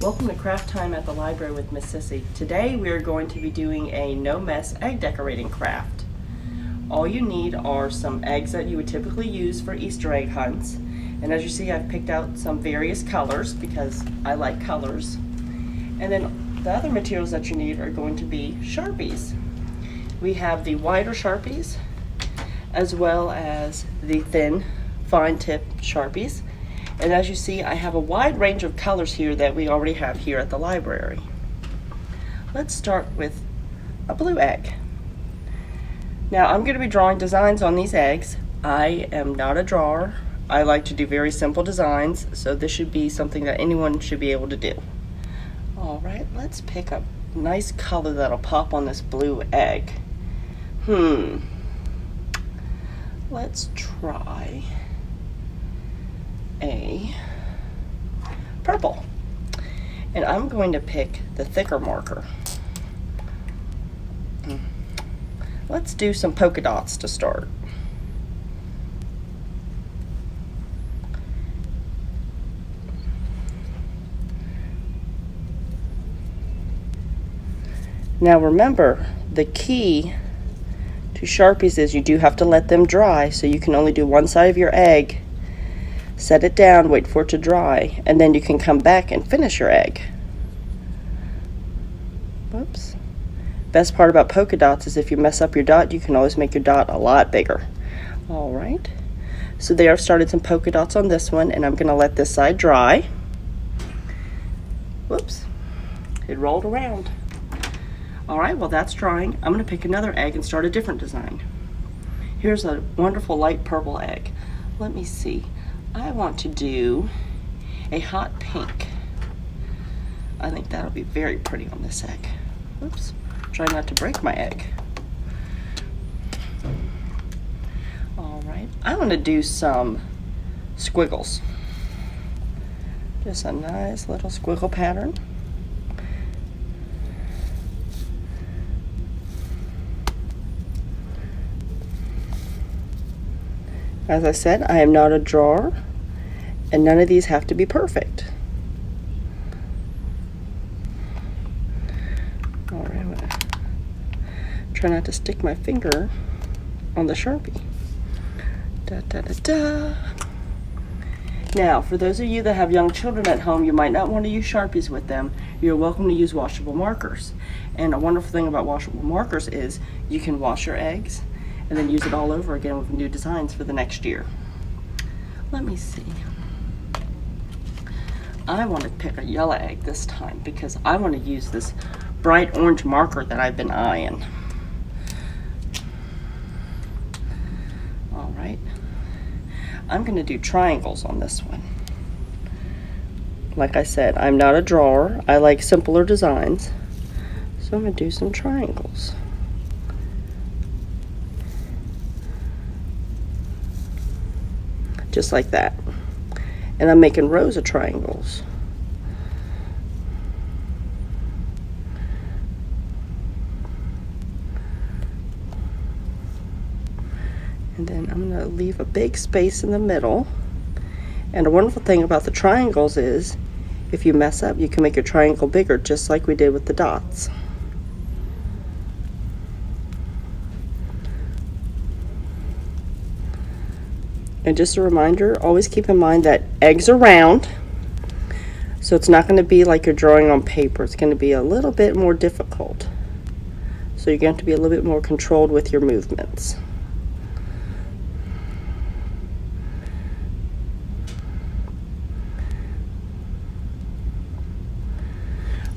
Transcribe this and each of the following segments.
Welcome to Craft Time at the Library with Miss Sissy. Today we are going to be doing a no-mess egg decorating craft. All you need are some eggs that you would typically use for Easter egg hunts. And as you see, I've picked out some various colors because I like colors. And then the other materials that you need are going to be Sharpies. We have the wider Sharpies as well as the thin, fine tip Sharpies. And as you see, I have a wide range of colors here that we already have here at the library. Let's start with a blue egg. Now I'm going to be drawing designs on these eggs. I am not a drawer. I like to do very simple designs, so this should be something that anyone should be able to do. Alright, let's pick a nice color that'll pop on this blue egg. Let's try a purple, and I'm going to pick the thicker marker. Let's do some polka dots to start. Now remember, the key to Sharpies is you do have to let them dry, so you can only do one side of your egg. Set it down, wait for it to dry, and then you can come back and finish your egg. Whoops. Best part about polka dots is if you mess up your dot, you can always make your dot a lot bigger. Alright, so there I've started some polka dots on this one, and I'm going to let this side dry. Whoops, it rolled around. Alright, well that's drying. I'm going to pick another egg and start a different design. Here's a wonderful light purple egg. Let me see. I want to do a hot pink. I think that'll be very pretty on this egg. Oops, try not to break my egg. Alright, I'm going to do some squiggles. Just a nice little squiggle pattern. As I said, I am not a drawer, and none of these have to be perfect. Alright, I'm going to try not to stick my finger on the Sharpie. Da, da, da, da. Now, for those of you that have young children at home, you might not want to use Sharpies with them. You're welcome to use washable markers. And a wonderful thing about washable markers is you can wash your eggs and then use it all over again with new designs for the next year. Let me see. I want to pick a yellow egg this time because I want to use this bright orange marker that I've been eyeing. All right. I'm going to do triangles on this one. Like I said, I'm not a drawer. I like simpler designs. So I'm going to do some triangles. Just like that. And I'm making rows of triangles. And then I'm going to leave a big space in the middle. And a wonderful thing about the triangles is if you mess up, you can make your triangle bigger, just like we did with the dots. And just a reminder, always keep in mind that eggs are round, so it's not going to be like you're drawing on paper. It's going to be a little bit more difficult. So you're going to have to be a little bit more controlled with your movements.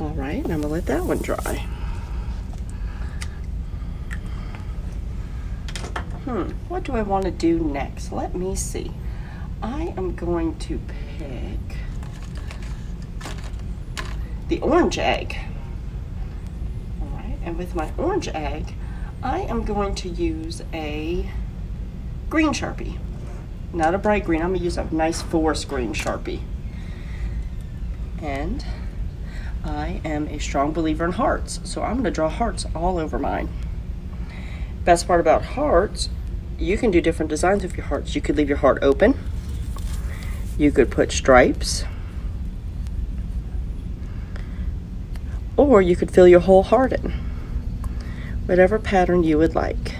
Alright, and I'm going to let that one dry. What do I want to do next? Let me see. I am going to pick the orange egg. Alright, and with my orange egg, I am going to use a green Sharpie. Not a bright green, I'm going to use a nice forest green Sharpie. And I am a strong believer in hearts, so I'm going to draw hearts all over mine. Best part about hearts, you can do different designs with your hearts. You could leave your heart open. You could put stripes. or you could fill your whole heart in. Whatever pattern you would like.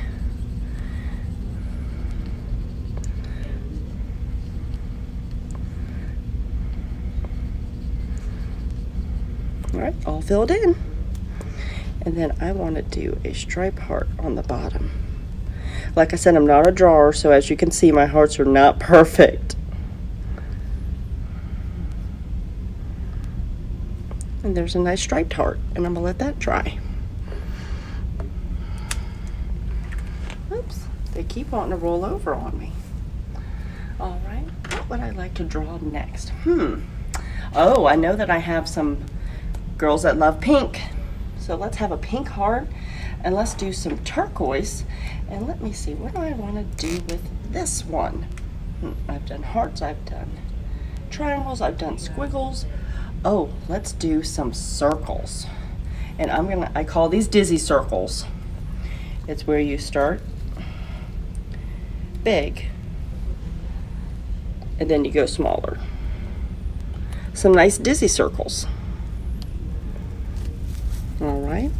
All right, all filled in. And then I want to do a stripe heart on the bottom. Like I said, I'm not a drawer, so as you can see, my hearts are not perfect. And there's a nice striped heart, and I'm gonna let that dry. Oops, they keep wanting to roll over on me. All right, what would I like to draw next? Oh, I know that I have some girls that love pink. So let's have a pink heart, and let's do some turquoise. And let me see, what do I want to do with this one? I've done hearts, I've done triangles, I've done squiggles. Oh, let's do some circles. And I call these dizzy circles. It's where you start big, and then you go smaller. Some nice dizzy circles. All right.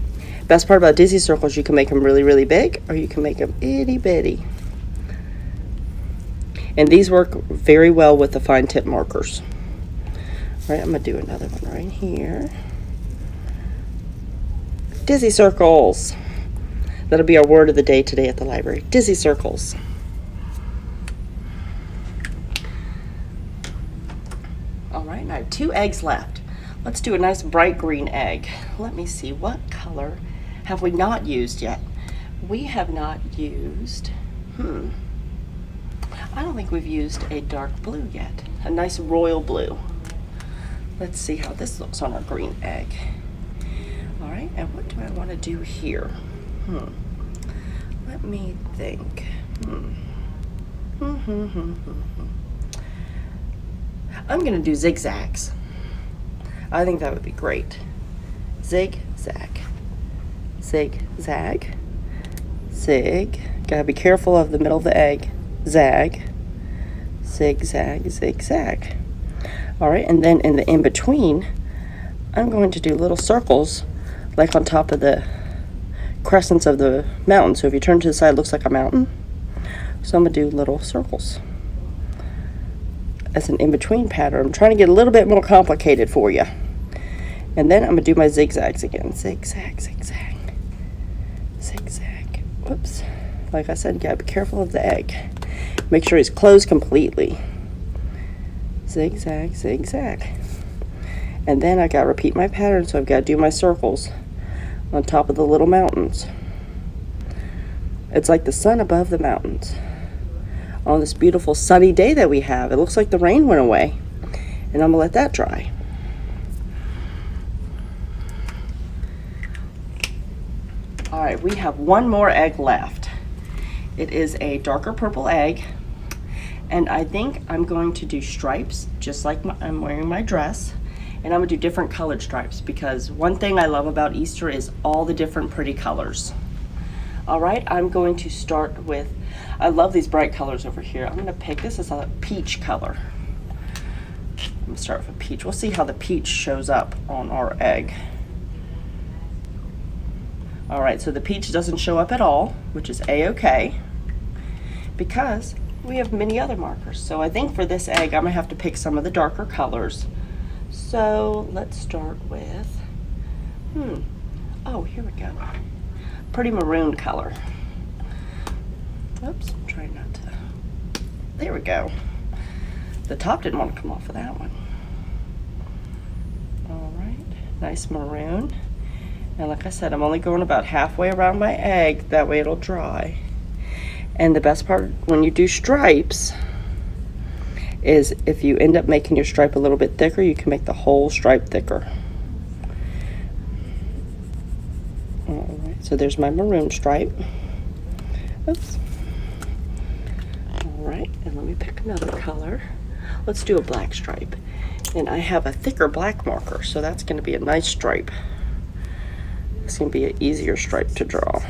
Best part about dizzy circles, you can make them really, really big, or you can make them itty bitty. And these work very well with the fine tip markers. All right, I'm gonna do another one right here. Dizzy circles. That'll be our word of the day today at the library. Dizzy circles. All right, and I have 2 eggs left. Let's do a nice bright green egg. Let me see, what color have we not used yet? We have not used, I don't think we've used a dark blue yet. A nice royal blue. Let's see how this looks on our green egg. All right, and what do I want to do here? Let me think. I'm gonna do zigzags. I think that would be great. Zig, zag. Zig, zag. Zig. Gotta be careful of the middle of the egg. Zag. Zig, zag, zig, zag. All right, and then in the in-between, I'm going to do little circles like on top of the crescents of the mountain. So if you turn to the side, it looks like a mountain. So I'm gonna do little circles as an in-between pattern. I'm trying to get a little bit more complicated for you. And then I'm gonna do my zigzags again. Zigzag, zigzag, zigzag. Whoops. Like I said, you gotta be careful of the egg. Make sure it's closed completely. Zigzag, zigzag. And then I gotta repeat my pattern, so I've gotta do my circles on top of the little mountains. It's like the sun above the mountains. On this beautiful sunny day that we have. It looks like the rain went away. And I'm gonna let that dry. All right, we have one more egg left. It is a darker purple egg. And I think I'm going to do stripes, just like I'm wearing my dress. And I'm gonna do different colored stripes, because one thing I love about Easter is all the different pretty colors. All right, I'm going to start with, I love these bright colors over here. I'm gonna pick, this is a peach color. I'm gonna start with a peach. We'll see how the peach shows up on our egg. All right, so the peach doesn't show up at all, which is a-okay, because we have many other markers. So I think for this egg, I'm gonna have to pick some of the darker colors. So let's start with, oh, here we go. Pretty maroon color. Oops, I'm trying not to. There we go. The top didn't want to come off of that one. All right, nice maroon. And like I said, I'm only going about halfway around my egg. That way it'll dry. And the best part when you do stripes is if you end up making your stripe a little bit thicker, you can make the whole stripe thicker. All right, so there's my maroon stripe. Oops. All right, and let me pick another color. Let's do a black stripe. And I have a thicker black marker, so that's gonna be a nice stripe. It's gonna be an easier stripe to draw.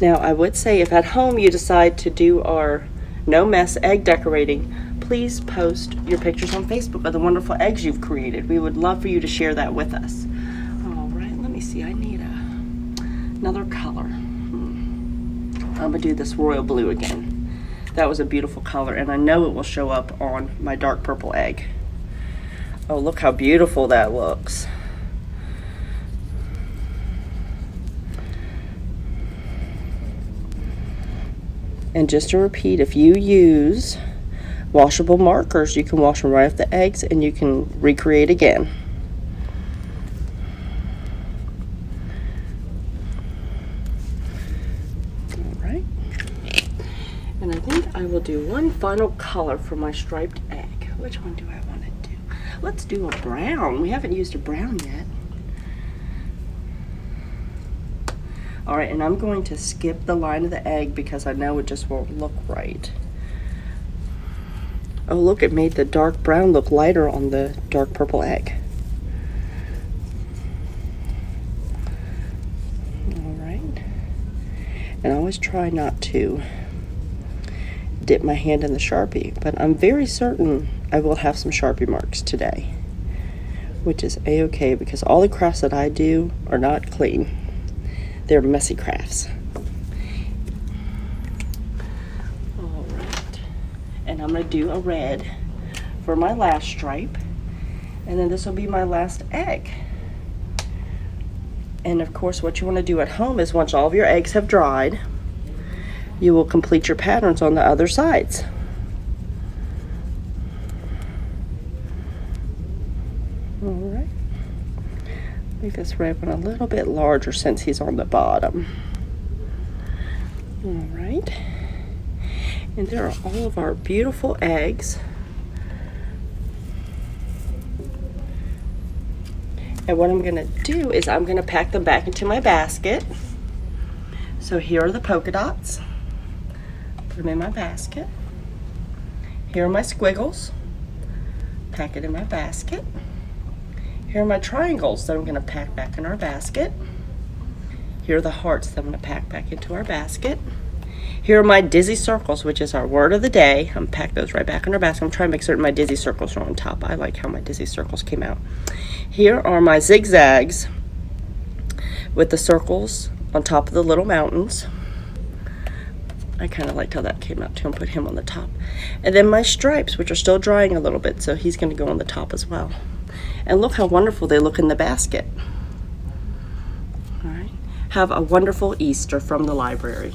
Now, I would say if at home you decide to do our no mess egg decorating, please post your pictures on Facebook of the wonderful eggs you've created. We would love for you to share that with us. All right, let me see. I need another color. I'm gonna do this royal blue again. That was a beautiful color, and I know it will show up on my dark purple egg. Oh, look how beautiful that looks. And just to repeat, if you use washable markers, you can wash them right off the eggs and you can recreate again. All right. And I think I will do one final color for my striped egg. Which one do I want to do? Let's do a brown. We haven't used a brown yet. All right, and I'm going to skip the line of the egg because I know it just won't look right. Oh, look, it made the dark brown look lighter on the dark purple egg. All right. And I always try not to dip my hand in the Sharpie, but I'm very certain I will have some Sharpie marks today, which is a-okay because all the crafts that I do are not clean. They're messy crafts. All right, and I'm gonna do a red for my last stripe, and then this will be my last egg. And of course, what you wanna do at home is once all of your eggs have dried, you will complete your patterns on the other sides. All right. Make this red one a little bit larger since he's on the bottom. All right. And there are all of our beautiful eggs. And what I'm gonna do is I'm gonna pack them back into my basket. So here are the polka dots. Put them in my basket. Here are my squiggles. Pack it in my basket. Here are my triangles that I'm going to pack back in our basket. Here are the hearts that I'm going to pack back into our basket. Here are my dizzy circles, which is our word of the day. I'm going to pack those right back in our basket. I'm trying to make certain my dizzy circles are on top. I like how my dizzy circles came out. Here are my zigzags with the circles on top of the little mountains. I kind of liked how that came out too, and put him on the top. And then my stripes, which are still drying a little bit, so he's going to go on the top as well. And look how wonderful they look in the basket. All right. Have a wonderful Easter from the library.